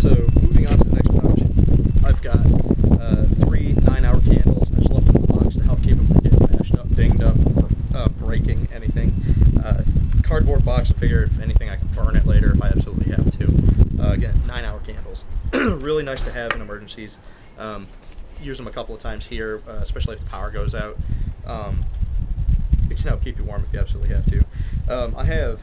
So moving on to the next pouch, I've got three 9-hour candles. I just left them in the box to help keep them from getting bashed up, dinged up, or breaking anything. Cardboard box. I figure if anything, I can burn it later if I absolutely have to. Again, 9-hour candles. Really nice to have in emergencies. Use them a couple of times here, especially if the power goes out. It can help keep you warm if you absolutely have to. I have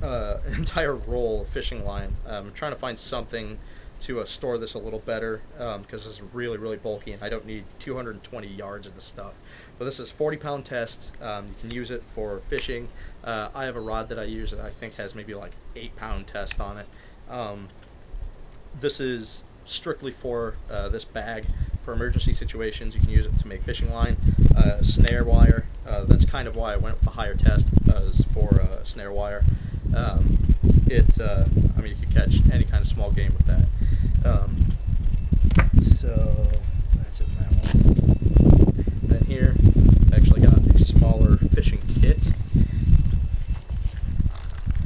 an entire roll of fishing line. I'm trying to find something to store this a little better because this is really, really bulky and I don't need 220 yards of this stuff. But this is 40-pound test. You can use it for fishing. I have a rod that I use that I think has maybe like 8-pound test on it. This is strictly for this bag. For emergency situations, you can use it to make fishing line, snare wire. That's kind of why I went with the higher test, as for snare wire. I mean, you could catch any kind of small game with that. So that's it in that one. Then here, I actually got a smaller fishing kit.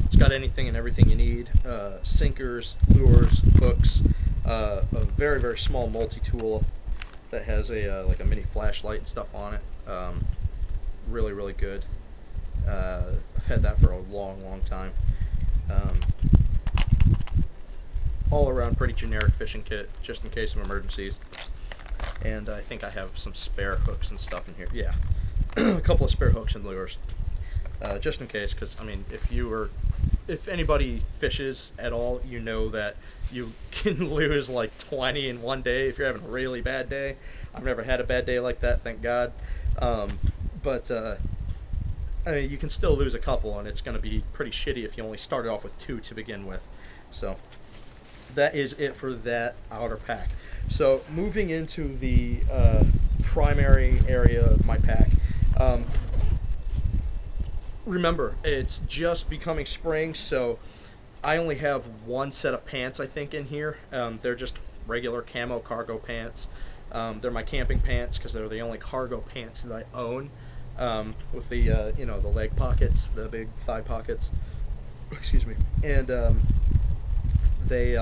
It's got anything and everything you need: sinkers, lures, hooks, a very, very small multi-tool that has a like a mini flashlight and stuff on it. Really, really good. I've had that for a long, long time. All around pretty generic fishing kit, just in case of emergencies. And I think I have some spare hooks and stuff in here. Yeah, a couple of spare hooks and lures, just in case. Because I mean, if anybody fishes at all, you know that you can lose like 20 in one day if you're having a really bad day. I've never had a bad day like that, thank God. But I mean, you can still lose a couple, and it's going to be pretty shitty if you only started off with 2 to begin with. So that is it for that outer pack. So moving into the primary area of my pack. Remember, it's just becoming spring, so I only have one set of pants, I think, in here. They're just regular camo cargo pants. They're my camping pants because they're the only cargo pants that I own, with the the leg pockets, the big thigh pockets. Excuse me. And they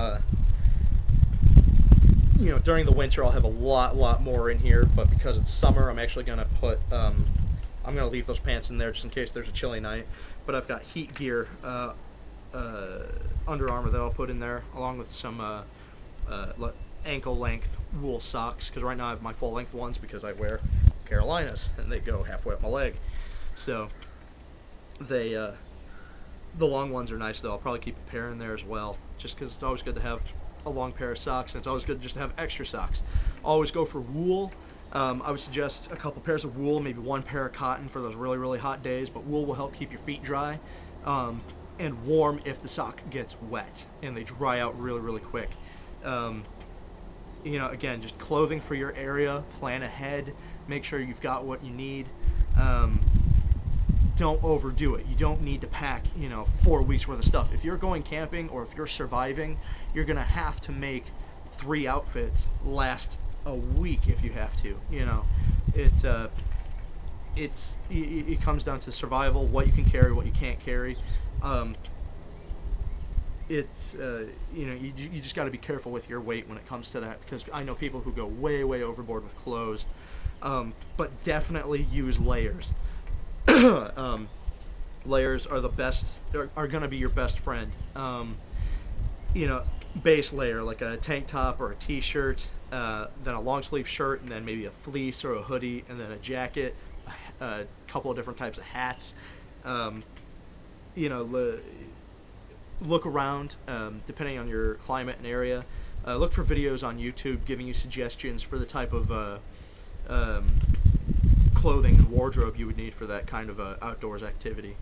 during the winter I'll have a lot more in here, but because it's summer, I'm actually gonna put I'm gonna leave those pants in there just in case there's a chilly night. But I've got heat gear, Under Armour that I'll put in there, along with some ankle length wool socks, because right now I have my full length ones because I wear Carolinas and they go halfway up my leg. So they the long ones are nice though. I'll probably keep a pair in there as well, just because it's always good to have a long pair of socks, and it's always good just to have extra socks. Always go for wool. I would suggest a couple pairs of wool, maybe one pair of cotton for those really, really hot days, but wool will help keep your feet dry and warm if the sock gets wet, and they dry out really, really quick. Again, just clothing for your area, plan ahead, make sure you've got what you need. Don't overdo it. You don't need to pack, 4 weeks worth of stuff. If you're going camping or if you're surviving, you're going to have to make 3 outfits last a week if you have to. It comes down to survival, what you can carry, what you can't carry. You just got to be careful with your weight when it comes to that, because I know people who go way, way overboard with clothes. But definitely use layers. Layers are the best, are going to be your best friend. Base layer, like a tank top or a t-shirt, then a long sleeve shirt, and then maybe a fleece or a hoodie, and then a jacket, a couple of different types of hats. Look around, depending on your climate and area. Look for videos on YouTube giving you suggestions for the type of clothing and wardrobe you would need for that kind of outdoors activity.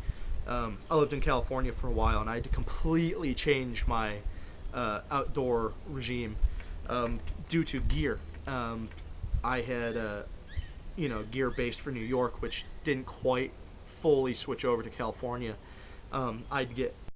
I lived in California for a while, and I had to completely change my outdoor regime due to gear. I had gear based for New York, which didn't quite fully switch over to California. I'd get